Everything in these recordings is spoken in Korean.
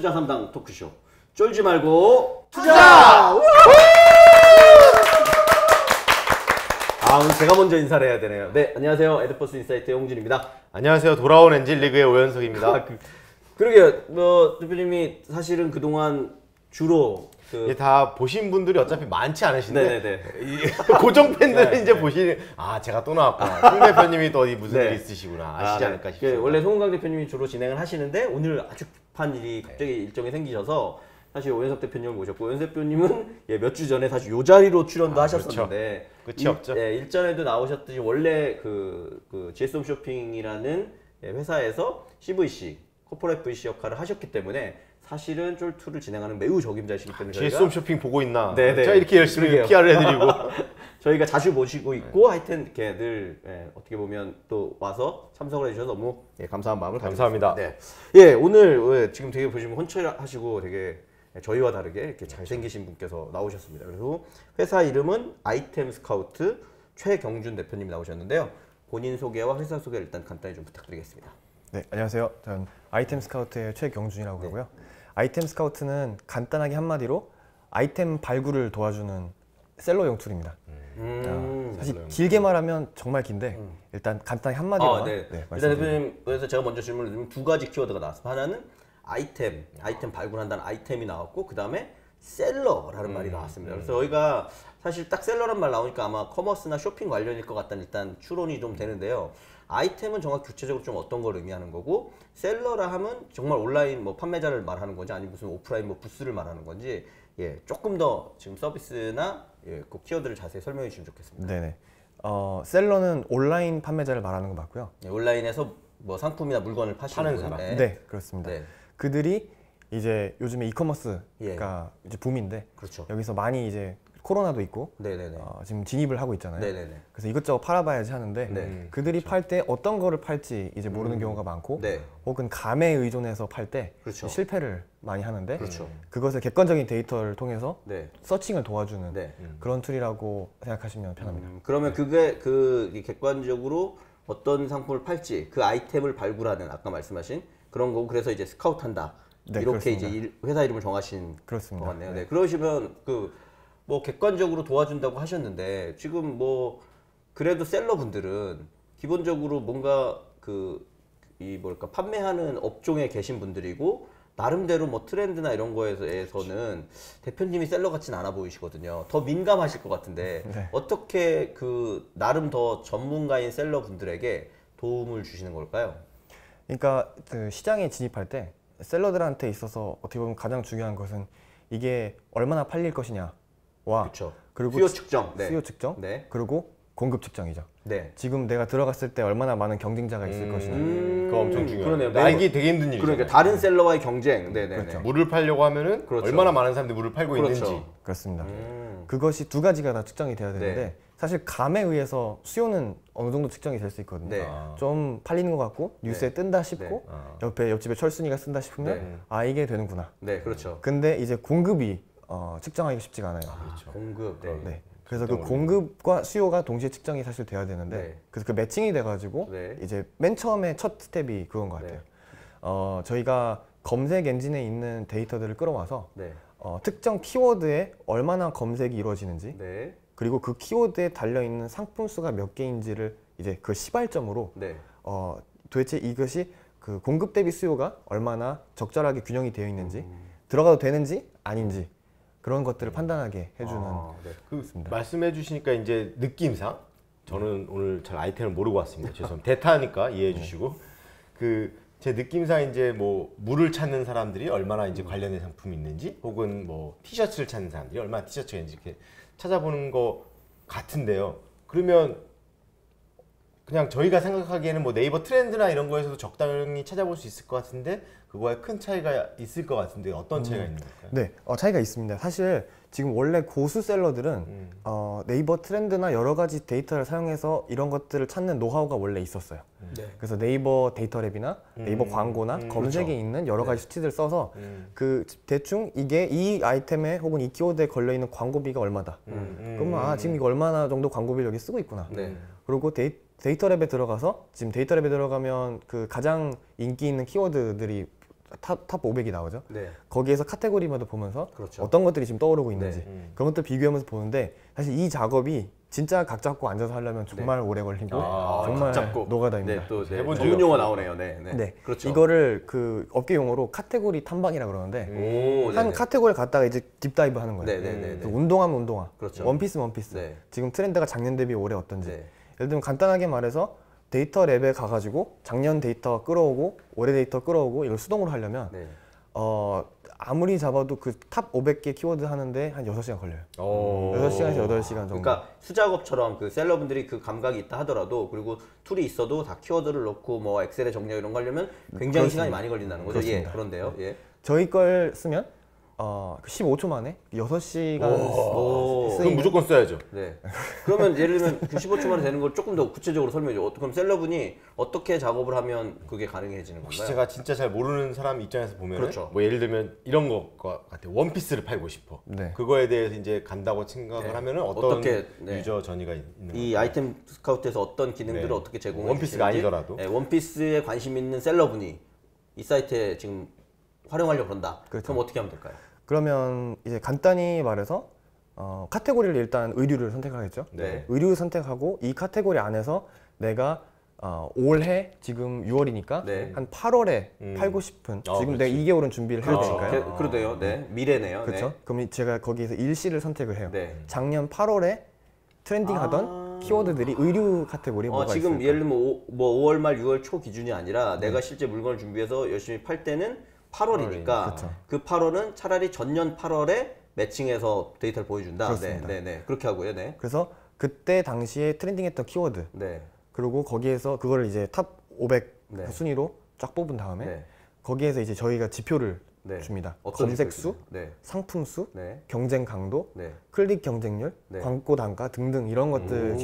투자 3당 토크쇼 쫄지 말고 투자! 오늘 제가 먼저 인사를 해야 되네요. 네, 안녕하세요. 에드퍼스 인사이트의 홍준입니다. 안녕하세요. 돌아온 엔진리그의 오현석입니다. 그러게요. 대표님이 사실은 그동안 주로 이게 다 보신 분들이 어차피 많지 않으신데 네네네. 고정 팬들은 이제 보시는 제가 또 나왔구나. 송 대표님이 또 어디 무슨 일 있으시구나 아시지 않을까 싶습니다. 원래 송은강 대표님이 주로 진행을 하시는데 오늘 아주 급한 일이 갑자기 일정이 생기셔서 사실 오현석 대표님을 모셨고 오현석 대표님은 몇 주 전에 사실 요 자리로 출연도 하셨었는데 그렇죠. 끝이 없죠. 일전에도 나오셨듯이 원래 그 GS홈 쇼핑이라는 회사에서 CVC, 코퍼레이트 VC 역할을 하셨기 때문에 사실은 쫄2를 진행하는 매우 적임자이시기 때문에 GS홈 쇼핑 보고 있나? 네네. 제가 이렇게 열심히 PR을 해드리고 저희가 자주 모시고 있고 하여튼 이렇게 늘 어떻게 보면 또 와서 참석을 해주셔서 너무 감사한 마음을 감사합니다. 네. 오늘 지금 되게 보시면 헌칠하시고 되게 저희와 다르게 이렇게 잘생기신 분께서 나오셨습니다. 그리고 회사 이름은 아이템 스카우트 최경준 대표님이 나오셨는데요. 본인 소개와 회사 소개를 일단 간단히 좀 부탁드리겠습니다. 네, 안녕하세요. 저는 아이템 스카우트의 최경준이라고 하고요. 아이템 스카우트는 간단하게 한마디로 아이템 발굴을 도와주는 셀러용 툴입니다. 사실 길게 말하면 정말 긴데 일단 간단히 한마디로만 일단 말씀드립니다. 대표님, 그래서 제가 먼저 질문을 드리면 두 가지 키워드가 나왔습니다. 하나는 아이템 발굴한다는 아이템이 나왔고 그 다음에 셀러라는 말이 나왔습니다. 그래서 저희가 사실 딱 셀러란 말 나오니까 아마 커머스나 쇼핑 관련일 것 같다는 일단 추론이 좀 되는데요. 아이템은 정확히 구체적으로 좀 어떤 걸 의미하는 거고 셀러라 하면 정말 온라인 판매자를 말하는 건지 아니면 무슨 오프라인 부스를 말하는 건지 조금 더 지금 서비스나 그 키워드를 자세히 설명해 주시면 좋겠습니다. 네네. 셀러는 온라인 판매자를 말하는 거 맞고요. 온라인에서 상품이나 물건을 파는 사람. 네, 그렇습니다. 네. 그들이 이제 요즘에 이커머스가 이제 붐인데 그렇죠. 여기서 많이 이제 코로나도 있고 지금 진입을 하고 있잖아요. 그래서 이것저것 팔아봐야지 하는데 그들이 팔 때 어떤 거를 팔지 이제 모르는 경우가 많고 혹은 감에 의존해서 팔 때 실패를 많이 하는데 그것을 객관적인 데이터를 통해서 서칭을 도와주는 그런 툴이라고 생각하시면 편합니다. 그러면 그게 객관적으로 어떤 상품을 팔지 그 아이템을 발굴하는 아까 말씀하신 그런 거고 그래서 이제 스카우트한다 이렇게 그렇습니다. 이제 회사 이름을 정하신 그렇습니다. 것 같네요. 그러시면 객관적으로 도와준다고 하셨는데 지금 그래도 셀러 분들은 기본적으로 뭔가 판매하는 업종에 계신 분들이고 나름대로 트렌드나 이런 거에서는 대표님이 셀러 같진 않아 보이시거든요. 더 민감하실 것 같은데 어떻게 나름 더 전문가인 셀러 분들에게 도움을 주시는 걸까요? 그러니까 시장에 진입할 때 셀러들한테 있어서 어떻게 보면 가장 중요한 것은 이게 얼마나 팔릴 것이냐와 그리고 수요 측정, 그리고 공급 측정이죠. 지금 내가 들어갔을 때 얼마나 많은 경쟁자가 있을 것이냐. 그거 엄청 중요해요. 그러네요. 알기 되게 힘든 일이죠. 그러니까 다른 셀러와의 경쟁. 그렇죠. 물을 팔려고 하면은 얼마나 많은 사람들이 물을 팔고 있는지. 그렇습니다. 그것이 두 가지가 다 측정이 돼야 되는데 사실 감에 의해서 수요는 어느 정도 측정이 될 수 있거든요. 좀 팔리는 것 같고 뉴스에 뜬다 싶고 옆집에 철순이가 쓴다 싶으면 이게 되는구나. 근데 이제 공급이 측정하기가 쉽지가 않아요. 공급. 그래서 그 공급과 수요가 동시에 측정이 사실 돼야 되는데 그래서 그 매칭이 돼가지고 이제 맨 처음에 첫 스텝이 그건 것 같아요. 저희가 검색 엔진에 있는 데이터들을 끌어와서 특정 키워드에 얼마나 검색이 이루어지는지 그리고 그 키워드에 달려있는 상품 수가 몇 개인지를 이제 그 시발점으로 도대체 이것이 그 공급 대비 수요가 얼마나 적절하게 균형이 되어 있는지 들어가도 되는지 아닌지 그런 것들을 판단하게 해주는 말씀해 주시니까 이제 느낌상 저는 오늘 잘 아이템을 모르고 왔습니다. 죄송합니다. 대타니까 이해해 주시고 제 느낌상 이제 물을 찾는 사람들이 얼마나 이제 관련된 상품이 있는지 혹은 티셔츠를 찾는 사람들이 얼마나 티셔츠가 있는지 이렇게 찾아보는 것 같은데요. 그러면 그냥 저희가 생각하기에는 네이버 트렌드나 이런 거에서도 적당히 찾아볼 수 있을 것 같은데 그거에 큰 차이가 있을 것 같은데 어떤 차이가 있는 걸까요? 네, 차이가 있습니다. 사실 지금 원래 고수 셀러들은 네이버 트렌드나 여러 가지 데이터를 사용해서 이런 것들을 찾는 노하우가 원래 있었어요. 그래서 네이버 데이터랩이나 네이버 광고나 검색에 있는 여러 가지 수치들을 써서 대충 이게 이 아이템에 혹은 이 키워드에 걸려있는 광고비가 얼마다. 그러면 지금 이거 얼마나 정도 광고비를 여기 쓰고 있구나. 그리고 데이터랩에 들어가서 지금 데이터랩에 들어가면 그 가장 인기 있는 키워드들이 탑 500이 나오죠. 네. 거기에서 카테고리마다 보면서 그렇죠. 어떤 것들이 지금 떠오르고 있는지 네. 그런 것들 비교하면서 보는데 사실 이 작업이 진짜 각 잡고 앉아서 하려면 정말 오래 걸리고 정말 노가다입니다. 네, 또 해본 전문 용어 나오네요. 네. 네. 그렇죠. 이거를 그 업계 용어로 카테고리 탐방이라 그러는데 한 네네. 카테고리 갔다가 이제 딥다이브 하는 거예요. 네네네. 그 운동하면 운동화, 그렇죠. 원피스 네. 지금 트렌드가 작년 대비 올해 어떤지 네. 예를 들면 간단하게 말해서 데이터 랩에 가가지고 작년 데이터 끌어오고 올해 데이터 끌어오고 이걸 수동으로 하려면 네. 아무리 잡아도 그 탑 500개 키워드 하는데 한 6시간 걸려요. 6시간에서 8시간 정도. 그러니까 수작업처럼 그 셀러분들이 그 감각이 있다 하더라도 그리고 툴이 있어도 다 키워드를 넣고 뭐 엑셀에 정리하고 이런 거 하려면 굉장히 시간이 많이 걸린다는 거죠. 예, 그런데요. 예. 저희 걸 쓰면 15초 만에 6시간 그럼 무조건 써야죠. 네. 그러면 예를 들면 그 15초 만에 되는 걸 조금 더 구체적으로 설명해 줘. 그럼 셀러분이 어떻게 작업을 하면 그게 가능해지는 혹시 건가요? 제가 진짜 잘 모르는 사람 입장에서 보면 그렇죠. 뭐 예를 들면 이런 것 같아요. 원피스를 팔고 싶어. 네. 그거에 대해서 이제 간다고 생각을 하면은 어떤 어떻게, 네. 유저 전이가 있는 이 아이템 스카우트에서 어떤 기능들을 네. 어떻게 제공해 원피스가 주시는지, 아니더라도. 네, 원피스에 관심 있는 셀러분이 이 사이트에 지금 활용하려고 그런다. 그렇죠. 그럼 어떻게 하면 될까요? 그러면 이제 간단히 말해서 카테고리를 일단 의류를 선택하겠죠. 네. 의류 선택하고 이 카테고리 안에서 내가 올해 지금 6월이니까 네. 한 8월에 팔고 싶은 지금 내가 2개월은 준비를 해야 되니까요. 그러네요. 네. 미래네요. 그렇죠. 네. 그럼 제가 거기에서 일시를 선택을 해요. 네. 작년 8월에 트렌딩하던 키워드들이 의류 카테고리에 뭐가 지금 있을까? 예를 들면 5월 말 6월 초 기준이 아니라 내가 실제 물건을 준비해서 열심히 팔 때는 8월이니까 그렇죠. 그 8월은 차라리 전년 8월에 매칭해서 데이터를 보여준다. 그렇습니다. 네. 그렇게 하고요. 네. 그래서 그때 당시에 트렌딩했던 키워드 네. 그리고 거기에서 그걸 이제 탑 500 네. 순위로 쫙 뽑은 다음에 네. 거기에서 이제 저희가 지표를 네. 줍니다. 어떤 검색 수, 네. 상품 수, 네. 경쟁 강도, 네. 클릭 경쟁률, 네. 광고 단가 등등 이런 것들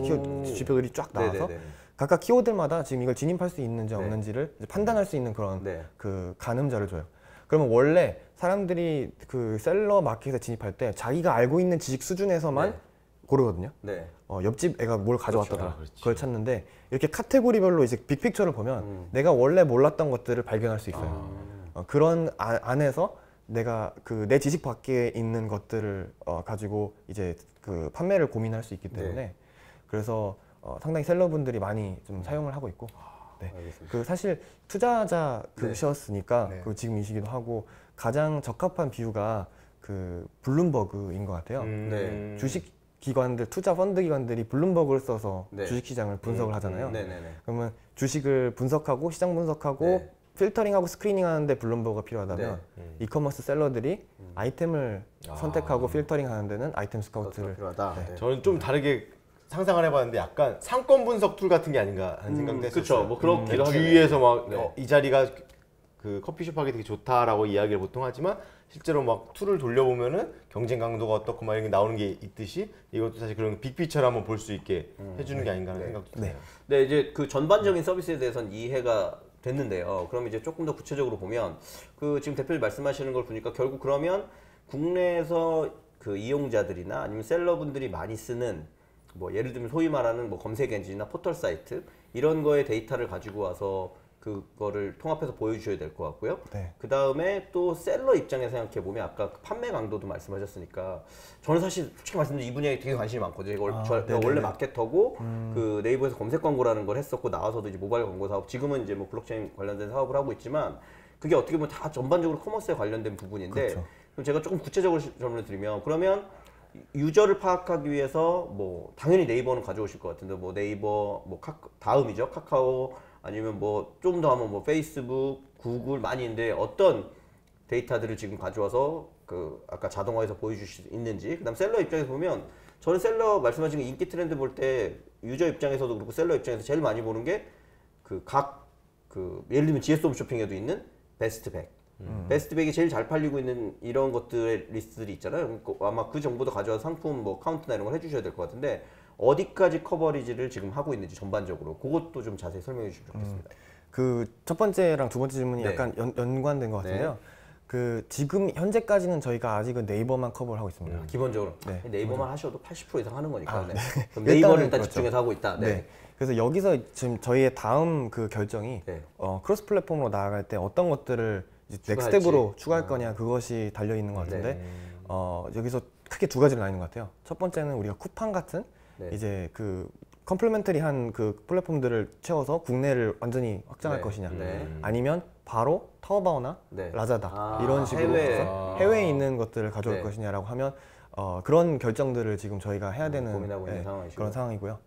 지표들이 쫙 나와서 네네네. 각각 키워드마다 지금 이걸 진입할 수 있는지 네. 없는지를 이제 판단할 수 있는 그런 네. 그 가늠자를 줘요. 그러면 원래 사람들이 그 셀러 마켓에 진입할 때 자기가 알고 있는 지식 수준에서만 네. 고르거든요. 네. 옆집 애가 뭘 가져왔다더라. 그렇죠. 그걸 찾는데 이렇게 카테고리별로 이제 빅픽처를 보면 내가 원래 몰랐던 것들을 발견할 수 있어요. 그런 안에서 내가 그 내 지식 밖에 있는 것들을 가지고 이제 그 판매를 고민할 수 있기 때문에 네. 그래서 상당히 셀러분들이 많이 좀 사용을 하고 있고 네. 알겠습니다. 그 사실 투자자 그셨으니까 네. 그 지금이시기도 하고 가장 적합한 비유가 그 블룸버그인 것 같아요. 네. 주식 기관들 투자 펀드 기관들이 블룸버그를 써서 네. 주식 시장을 분석을 하잖아요. 네네네. 그러면 주식을 분석하고 시장 분석하고 네. 필터링하고 스크리닝하는데 블룸버그가 필요하다면 이커머스 셀러들이 아이템을 선택하고 필터링하는 데는 아이템 스카우트를 필요하다. 네. 네. 저는 좀 다르게 상상을 해봤는데 약간 상권 분석 툴 같은 게 아닌가 하는 생각도 했었어요. 그쵸. 뭐 그렇기도 하겠네요. 주위에서 막 네. 이 자리가 그 커피숍 하기 되게 좋다라고 이야기를 보통 하지만 실제로 막 툴을 돌려보면은 경쟁 강도가 어떻고 막 이런 게 나오는 게 있듯이 이것도 사실 그런 빅피처를 한번 볼 수 있게 해주는 게 아닌가 하는 생각도 드네요. 네, 이제 그 전반적인 서비스에 대해서는 이해가 됐는데요. 그럼 이제 조금 더 구체적으로 보면 그 지금 대표님 말씀하시는 걸 보니까 결국 그러면 국내에서 그 이용자들이나 아니면 셀러분들이 많이 쓰는 뭐 예를 들면 소위 말하는 뭐 검색 엔진이나 포털 사이트 이런 거에 데이터를 가지고 와서 그거를 통합해서 보여주셔야 될 것 같고요. 네. 그 다음에 또 셀러 입장에서 생각해 보면 아까 그 판매 강도도 말씀하셨으니까 저는 사실 솔직히 말씀드리면 이 분야에 되게 관심이 많거든요. 제가 원래 마케터고 그 네이버에서 검색 광고라는 걸 했었고 나와서도 이제 모바일 광고 사업 지금은 이제 뭐 블록체인 관련된 사업을 하고 있지만 그게 어떻게 보면 다 전반적으로 커머스에 관련된 부분인데 그렇죠. 그럼 제가 조금 구체적으로 질문을 드리면 그러면 유저를 파악하기 위해서 뭐 당연히 네이버는 가져오실 것 같은데 뭐 네이버 뭐 다음이죠 카카오 아니면 뭐 좀 더 하면 뭐 페이스북, 구글 많이 있는데 어떤 데이터들을 지금 가져와서 그 아까 자동화해서 보여주실 수 있는지 그다음 셀러 입장에서 보면 저는 셀러 말씀하신 인기 트렌드 볼 때 유저 입장에서도 그렇고 셀러 입장에서 제일 많이 보는 게 그 예를 들면 GS 홈쇼핑에도 있는 베스트 100 베스트 100이 제일 잘 팔리고 있는 이런 것들의 리스트들이 있잖아요. 아마 그 정보도 가져와서 상품 뭐 카운트나 이런 걸 해주셔야 될 것 같은데 어디까지 커버리지를 지금 하고 있는지 전반적으로 그것도 좀 자세히 설명해 주시면 좋겠습니다. 그 첫 번째랑 두 번째 질문이 네. 약간 연관된 것 같은데요. 그 지금 현재까지는 저희가 아직은 네이버만 커버를 하고 있습니다. 기본적으로 네. 네이버만 하셔도 80% 이상 하는 거니까. 네. 그럼 일단은 네이버를 일단 그렇죠. 집중해서 하고 있다. 네. 네. 그래서 여기서 지금 저희의 다음 그 결정이 네. 크로스 플랫폼으로 나아갈 때 어떤 것들을 이제 넥스텝으로 추가할 거냐 그것이 달려 있는 것 같은데 여기서 크게 두 가지로 나뉘는 것 같아요. 첫 번째는 우리가 쿠팡 같은 이제 그 컴플리멘터리한 그 플랫폼들을 채워서 국내를 완전히 확장할 것이냐 아니면 바로 타오바오나 라자다 이런 식으로 해외에 있는 것들을 가져올 것이냐라고 하면 그런 결정들을 지금 저희가 해야 되는 고민하고 있는 그런 상황이고요.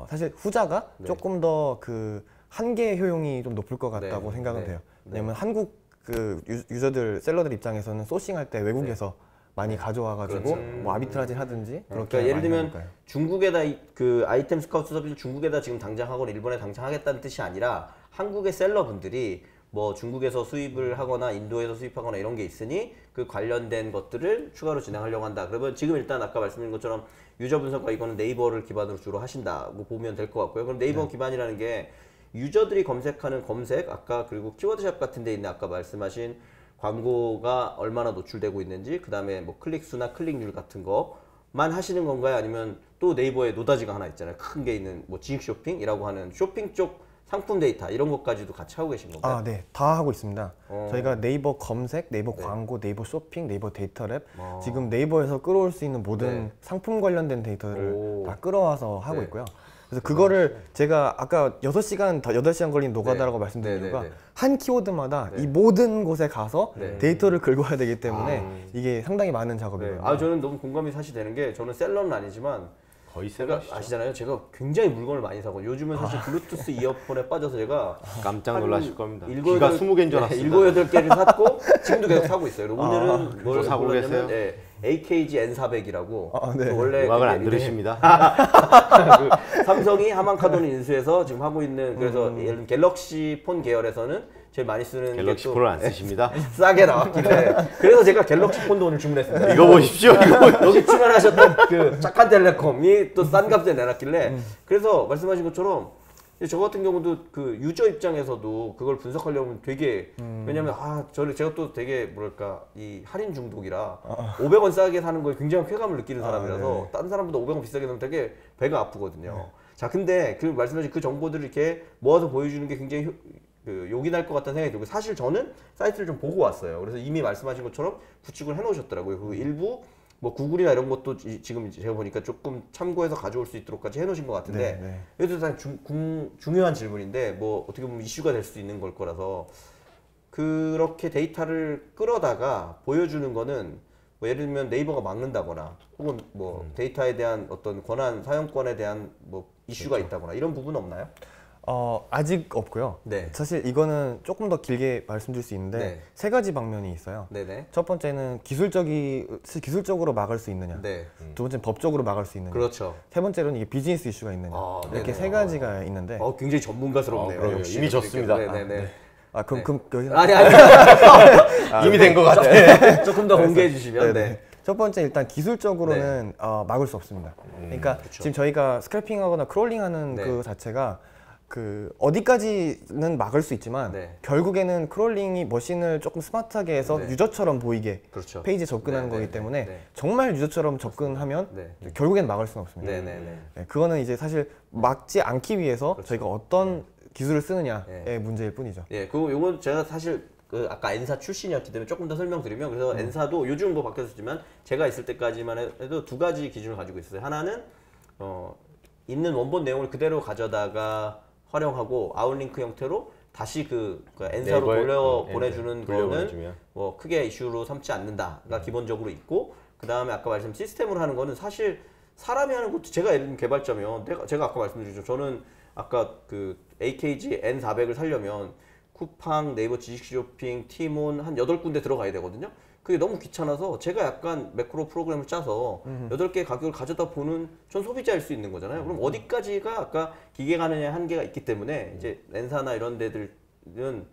사실 후자가 조금 더 그 한계 효용이 좀 높을 것 같다고 생각은 돼요. 왜냐면 한국 그 유저들 셀러들 입장에서는 소싱할 때 외국에서 많이 가져와가지고 뭐 아비트라지 하든지 그렇게 그러니까 예를 들면 하니까요. 중국에다 그 아이템 스카우트 서비스 중국에다 지금 당장 하거나 일본에 당장 하겠다는 뜻이 아니라 한국의 셀러분들이 뭐 중국에서 수입을 하거나 인도에서 수입하거나 이런 게 있으니 그 관련된 것들을 추가로 진행하려고 한다. 그러면 지금 일단 아까 말씀드린 것처럼 유저 분석과 이거는 네이버를 기반으로 주로 하신다고 보면 될 것 같고요. 그럼 네이버 기반이라는 게 유저들이 검색하는 검색 아까 그리고 키워드샵 같은 데 있는 아까 말씀하신 광고가 얼마나 노출되고 있는지 그 다음에 뭐 클릭수나 클릭률 같은 거만 하시는 건가요? 아니면 또 네이버에 노다지가 하나 있잖아요. 큰 게 있는 뭐 지익 쇼핑이라고 하는 쇼핑 쪽 상품 데이터 이런 것까지도 같이 하고 계신 건가요? 네. 다 하고 있습니다. 저희가 네이버 검색, 네이버 광고, 네이버 쇼핑, 네이버 데이터 랩 지금 네이버에서 끌어올 수 있는 모든 상품 관련된 데이터를 다 끌어와서 하고 있고요. 그래서 그거를 제가 아까 8시간 걸린 노가다라고 말씀드린 이유가 한 키워드마다 이 모든 곳에 가서 데이터를 긁고 와야 되기 때문에 이게 상당히 많은 작업이거든요. 저는 너무 공감이 사실 되는 게 저는 셀러는 아니지만 거의 제가 아시잖아요. 제가 굉장히 물건을 많이 사고 요즘은 사실 블루투스 이어폰에 빠져서 제가 깜짝 놀라실 겁니다. 귀가 20개인 줄 알았습니다. 7-8개를 샀고 지금도 계속 사고 있어요. 오늘은 뭘 사고 계세요? AKG N400이라고 원래 음악을 안 들으십니다. 그 삼성이 하만카돈을 인수해서 지금 하고 있는 그래서 예를 들면 갤럭시 폰 계열에서는 제일 많이 쓰는 갤럭시 폰을 안 쓰십니다. 싸게 나왔길래 그래서 제가 갤럭시 폰도 오늘 주문했습니다. 이거 보십시오. 여기 출연하셨던 그 착한텔레콤이 또 싼 값에 내놨길래 그래서 말씀하신 것처럼 저 같은 경우도 그 유저 입장에서도 그걸 분석하려면 되게 왜냐면 제가 또 되게 뭐랄까 이 할인 중독이라 500원 싸게 사는 거에 굉장히 쾌감을 느끼는 사람이라서 다른 사람보다 500원 비싸게 사면 되게 배가 아프거든요. 자 근데 그 말씀하신 그 정보들을 이렇게 모아서 보여주는 게 굉장히 욕이 날 것 같다는 생각이 들고 사실 저는 사이트를 좀 보고 왔어요. 그래서 이미 말씀하신 것처럼 구축을 해놓으셨더라고요. 그 일부 뭐 구글이나 이런 것도 지금 제가 보니까 조금 참고해서 가져올 수 있도록까지 해놓으신 것 같은데 이것도 중요한 질문인데 뭐 어떻게 보면 이슈가 될 수 있는 걸 거라서 그렇게 데이터를 끌어다가 보여주는 거는 뭐 예를 들면 네이버가 막는다거나 혹은 뭐 데이터에 대한 어떤 권한 사용권에 대한 뭐 이슈가 있다거나 이런 부분은 없나요? 아직 없고요. 사실 이거는 조금 더 길게 말씀드릴 수 있는데 세 가지 방면이 있어요. 첫 번째는 기술적으로 막을 수 있느냐. 두 번째는 법적으로 막을 수 있느냐. 그렇죠. 세 번째로는 이게 비즈니스 이슈가 있느냐. 이렇게 세 가지가 있는데. 굉장히 전문가스럽네요. 역시 이미 졌습니다. 그럼 여기서 아니 이미 된 것 같아. 조금 더 공개해 주시면. 첫 번째 일단 기술적으로는 막을 수 없습니다. 그러니까 지금 저희가 스크래핑하거나 크롤링하는 그 자체가 그 어디까지는 막을 수 있지만 결국에는 크롤링이 머신을 조금 스마트하게 해서 유저처럼 보이게 페이지에 접근하는 거기 때문에 정말 유저처럼 접근하면 결국엔 막을 수는 없습니다. 그거는 이제 사실 막지 않기 위해서 저희가 어떤 기술을 쓰느냐의 문제일 뿐이죠. 그리고 요건 제가 사실 그 아까 N사 출신이었기 때문에 조금 더 설명드리면 그래서 N사도 요즘 뭐 바뀌었지만 제가 있을 때까지만 해도 두 가지 기준을 가지고 있어요. 하나는 있는 원본 내용을 그대로 가져다가 활용하고 아웃링크 형태로 다시 그 N사로 돌려 보내주는 거는 뭐 크게 이슈로 삼지 않는다가 기본적으로 있고 그 다음에 아까 말씀 시스템으로 하는 거는 사실 사람이 하는 것도 제가 예를 들면 개발자면 제가 아까 말씀드렸죠. 저는 아까 그 AKG N400을 살려면 쿠팡, 네이버 지식쇼핑, 티몬 한 8군데 들어가야 되거든요. 그게 너무 귀찮아서 제가 약간 매크로 프로그램을 짜서 8개의 가격을 가져다 보는 전 소비자일 수 있는 거잖아요. 그럼 어디까지가 아까 기계 가느냐의 한계가 있기 때문에 이제 N사나 이런 데들은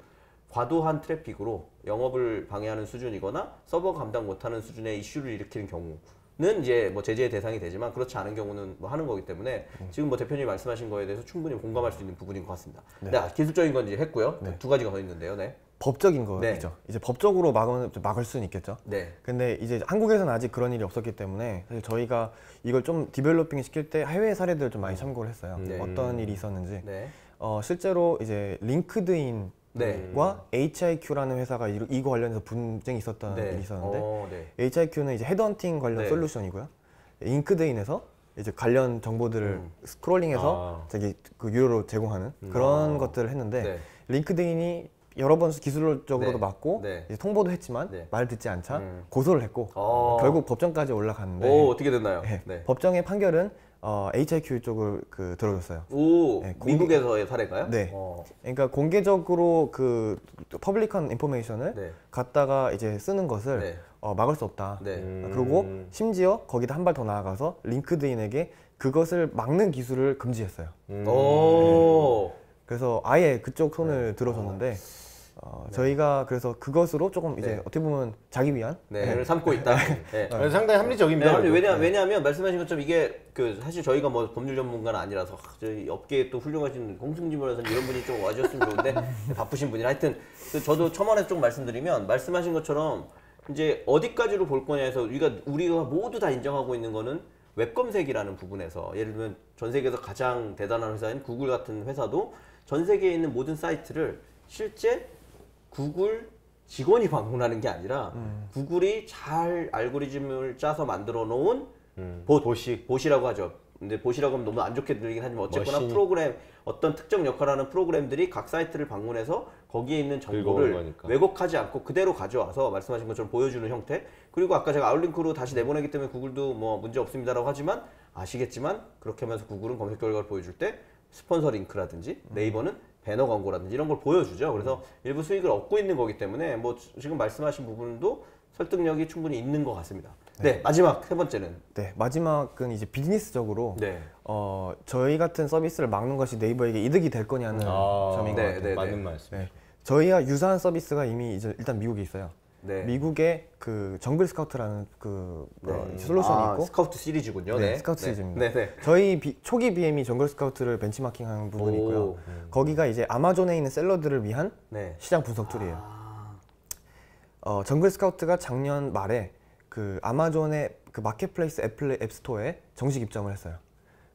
과도한 트래픽으로 영업을 방해하는 수준이거나 서버가 감당 못하는 수준의 이슈를 일으키는 경우는 이제 뭐 제재의 대상이 되지만 그렇지 않은 경우는 뭐 하는 거기 때문에 지금 뭐 대표님이 말씀하신 거에 대해서 충분히 공감할 수 있는 부분인 것 같습니다. 기술적인 건 이제 했고요. 두 가지가 더 있는데요. 법적인 거죠. 이제 법적으로 막을 수는 있겠죠. 근데 이제 한국에서는 아직 그런 일이 없었기 때문에 사실 저희가 이걸 좀 디벨로핑 시킬 때 해외 사례들 좀 많이 참고를 했어요. 어떤 일이 있었는지. 실제로 이제 링크드인 네. HIQ라는 회사가 이거 관련해서 분쟁이 있었다는 일이 있었는데 HIQ는 이제 헤드헌팅 관련 솔루션이고요. 링크드인에서 이제 관련 정보들을 스크롤링해서 저기 그 유료로 제공하는 그런 것들을 했는데 링크드인이 여러 번 기술적으로도 맞고 이제 통보도 했지만 말 듣지 않자 고소를 했고 결국 법정까지 올라갔는데 어떻게 됐나요? 법정의 판결은 HIQ 쪽을 들어줬어요. 미국에서의 사례인가요? 네. 그러니까 공개적으로 그 퍼블릭한 인포메이션을 갖다가 이제 쓰는 것을 막을 수 없다. 그리고 심지어 거기다 한 발 더 나아가서 링크드인에게 그것을 막는 기술을 금지했어요. 그래서 아예 그쪽 손을 들어줬는데 저희가 그래서 그것으로 조금 이제 어떻게 보면 자기 위한 삼고 있다. 상당히 합리적입니다. 왜냐하면 말씀하신 것처럼 이게 사실 저희가 뭐 법률 전문가는 아니라서 저희 업계에 또 훌륭하신 홍승진 변호사님 이런 분이 좀 와주셨으면 좋은데 바쁘신 분이라 하여튼 저도 첨언해서 좀 말씀드리면 말씀하신 것처럼 이제 어디까지로 볼 거냐 해서 우리가 모두 다 인정하고 있는 거는 웹 검색이라는 부분에서 예를 들면 전 세계에서 가장 대단한 회사인 구글 같은 회사도 전 세계에 있는 모든 사이트를 실제 구글 직원이 방문하는 게 아니라 구글이 잘 알고리즘을 짜서 만들어 놓은 봇이라고 하죠. 근데 봇이라고 하면 너무 안 좋게 들리긴 하지만 어쨌거나 프로그램 어떤 특정 역할을 하는 프로그램들이 각 사이트를 방문해서 거기에 있는 정보를 왜곡하지 않고 그대로 가져와서 말씀하신 것처럼 보여주는 형태. 그리고 아까 제가 아웃링크로 다시 내보내기 때문에 구글도 뭐 문제 없습니다라고 하지만 아시겠지만 그렇게 하면서 구글은 검색 결과를 보여줄 때 스폰서 링크라든지 네이버는 배너 광고라든지 이런 걸 보여주죠. 그래서 일부 수익을 얻고 있는 거기 때문에 뭐 지금 말씀하신 부분도 설득력이 충분히 있는 것 같습니다. 네, 마지막 세 번째는. 네, 마지막은 이제 비즈니스적으로 저희 같은 서비스를 막는 것이 네이버에게 이득이 될 거냐는 점인 것 같아요. 맞는 말씀. 저희와 유사한 서비스가 이미 이제 일단 미국에 있어요. 미국에 그 정글 스카우트라는 솔루션이 있고 스카우트 시리즈군요. 스카우트 시리즈입니다. 저희 초기 BM이 정글 스카우트를 벤치마킹하는 부분이 있고요. 거기가 이제 아마존에 있는 셀러들을 위한 시장 분석 툴이에요. 정글 스카우트가 작년 말에 그 아마존의 그 마켓플레이스 애플 앱스토어에 정식 입점을 했어요.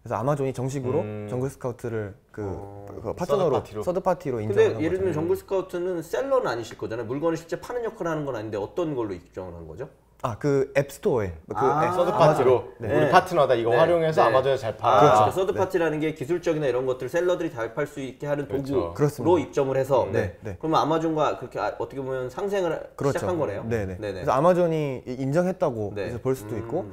그래서 아마존이 정식으로 정글 스카우트를 그 파트너로 서드 파티로 인정한 근데 예를 들면 정글 스카우트는 셀러는 아니실 거잖아요. 물건을 실제 파는 역할을 하는 건 아닌데 어떤 걸로 입점을 한 거죠? 그 앱스토어에 서드 파티로 우리 파트너다 이거 활용해서 아마존에 잘 팔아. 그렇죠. 서드 파티라는 게 기술적이나 이런 것들 셀러들이 잘 팔 수 있게 하는 도구로 입점을 해서 그러면 아마존과 그렇게 어떻게 보면 상생을 시작한 거네요. 그래서 아마존이 인정했다고 볼 수도 있고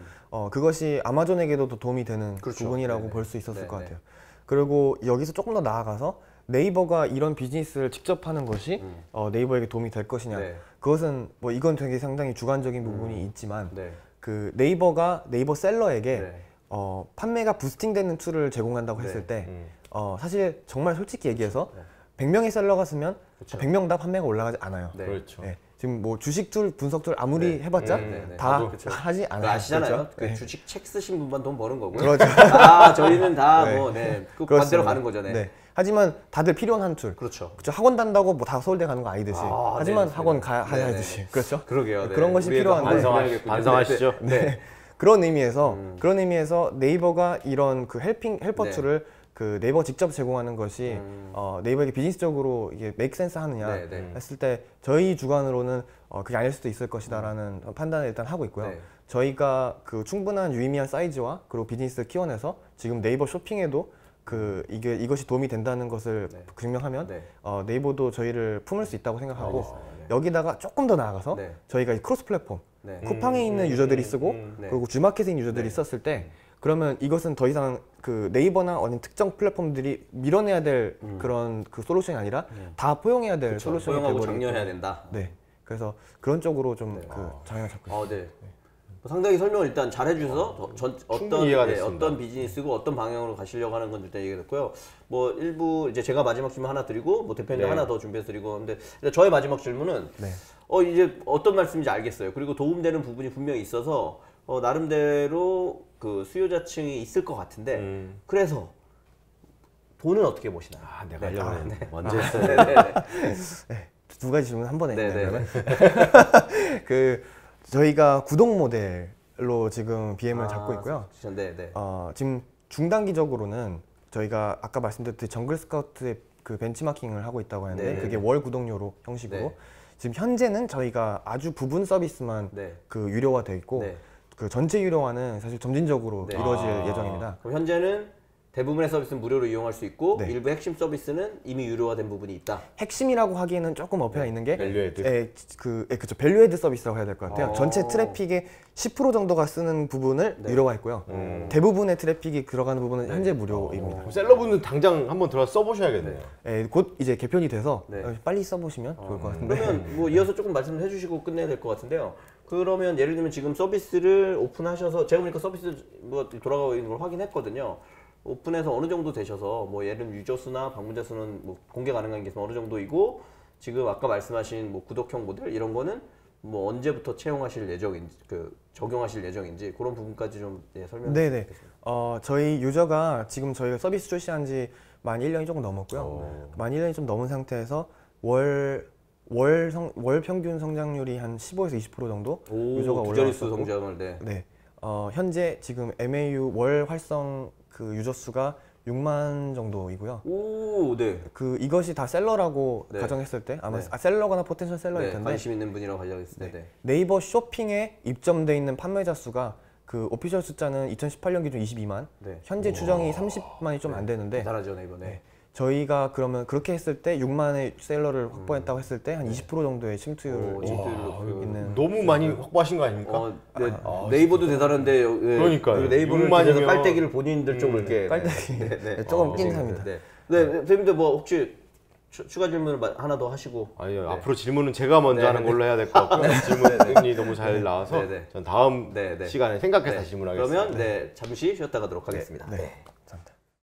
그것이 아마존에게도 도움이 되는 부분이라고 볼 수 있었을 것 같아요. 그리고 여기서 조금 더 나아가서 네이버가 이런 비즈니스를 직접 하는 것이 네이버에게 도움이 될 것이냐. 그것은 뭐 이건 되게 상당히 주관적인 부분이 있지만 그 네이버가 네이버 셀러에게 판매가 부스팅되는 툴을 제공한다고 했을 때 사실 정말 솔직히 얘기해서 100명의 셀러가 쓰면 100명 다 판매가 올라가지 않아요. 지금 뭐 주식 툴, 분석 툴 아무리 해봤자 다 하지 않아요. 아시잖아요. 그 주식 책 쓰신 분만 돈 버는 거고요. 저희는 다 그 반대로 가는 거죠. 하지만 다들 필요한 한 툴. 그렇죠. 학원 단다고 뭐 다 서울대 가는 거 아니듯이. 하지만 학원 가야 하듯이. 그렇죠. 그러게요. 그런 것이 필요한데. 반성하시죠. 그런 의미에서 네이버가 이런 그 헬퍼 툴을 그 네이버 직접 제공하는 것이 네이버에게 비즈니스적으로 이게 메이크 센스 하느냐 했을 때 저희 주관으로는 그게 아닐 수도 있을 것이다라는 판단을 일단 하고 있고요. 저희가 그 충분한 유의미한 사이즈와 그리고 비즈니스를 키워내서 지금 네이버 쇼핑에도 이것이 도움이 된다는 것을 증명하면 네이버도 저희를 품을 수 있다고 생각하고 여기다가 조금 더 나아가서 저희가 크로스 플랫폼 쿠팡에 있는 유저들이 쓰고 그리고 주마켓에 있는 유저들이 썼을 때 그러면 이것은 더 이상 그 네이버나 어느 특정 플랫폼들이 밀어내야 될 그런 그 솔루션이 아니라 다 포용해야 될 솔루션이 포용하고 장려해야 된다. 그래서 그런 쪽으로 좀 방향을 잡고 있습니다. 상당히 설명을 일단 잘 해주셔서 어떤 비즈니스고 어떤 방향으로 가시려고 하는 건 일단 얘기했고요. 뭐 일부 이제 제가 마지막 질문 하나 드리고 뭐 대표님 하나 더 준비해서 드리고 근데 저의 마지막 질문은 이제 어떤 말씀인지 알겠어요. 그리고 도움되는 부분이 분명히 있어서 나름대로 그 수요자층이 있을 것 같은데 그래서 돈은 어떻게 보시나요? 내가 하려고 먼저 했어요. 두 가지 질문 한 번에 그러면 저희가 구독 모델로 지금 BM을 잡고 있고요. 지금 중단기적으로는 저희가 아까 말씀드렸듯이 정글 스카우트의 그 벤치마킹을 하고 있다고 하는데 네. 그게 월 구독료로 형식으로 네. 지금 현재는 저희가 아주 부분 서비스만 네. 그 유료화돼 있고 네. 그 전체 유료화는 사실 점진적으로 네. 이루어질 예정입니다. 그럼 현재는 대부분의 서비스는 무료로 이용할 수 있고 네. 일부 핵심 서비스는 이미 유료화된 부분이 있다. 핵심이라고 하기에는 조금 어폐가 있는 게 밸류헤드. 그쵸 밸류헤드 서비스라고 해야 될 것 같아요. 어. 전체 트래픽의 10% 정도가 쓰는 부분을 네. 유료화했고요. 대부분의 트래픽이 들어가는 부분은 현재 무료입니다. 그럼 셀러분은 당장 한번 들어서 써보셔야겠네요. 곧 이제 개편이 돼서 네. 빨리 써보시면 좋을 것 같은데. 그러면 뭐 이어서 조금 말씀을 해주시고 끝내야 될 것 같은데요. 그러면 예를 들면 지금 서비스를 오픈하셔서 제가 보니까 서비스 뭐 돌아가고 있는 걸 확인했거든요. 오픈해서 어느 정도 되셔서 뭐 예를 들면 유저 수나 방문자 수는 뭐 공개 가능한 게 어느 정도이고 지금 아까 말씀하신 뭐 구독형 모델 이런 거는 뭐 언제부터 채용하실 예정인지 그 적용하실 예정인지 그런 부분까지 좀 설명해 네네. 주시겠어요? 저희 유저가 지금 저희가 서비스 출시한 지 만 1년이 조금 넘었고요. 만 1년이 좀 넘은 상태에서 월 평균 성장률이 한 15에서 20% 정도 유저가 두 자릿수 올라왔었고 성장을 네. 현재 지금 MAU 월 활성 그 유저 수가 6만 정도이고요. 오, 네. 이것이 다 셀러라고 네. 가정했을 때 아마 네. 셀러거나 포텐셜 셀러일 네, 텐데 관심 있는 분이라고 가정했을 때. 네. 네이버 쇼핑에 입점돼 있는 판매자 수가 그 오피셜 숫자는 2018년 기준 22만, 네. 현재 추정이 30만이 좀 안 되는데 대단하죠, 네이버네. 저희가 그러면 그렇게 했을 때 6만의 셀러를 확보했다고 했을 때 한 20% 정도의 침투율이 있는 너무 많이 확보하신 거 아닙니까? 네, 네이버도 대단한데 그러니까요. 네이버를 6만이면 통해서 깔때기를 본인들 좀 이렇게 깔때기 조금 낀 삽니다. 네, 선생님들 뭐 혹시 추가 질문을 하나 더 하시고 아니요, 앞으로 질문은 제가 먼저 하는 걸로 해야 될 것 같고 질문이 너무 잘 나와서 전 다음 시간에 생각해서 다시 질문하겠습니다. 그러면 잠시 쉬었다 가도록 하겠습니다. 네.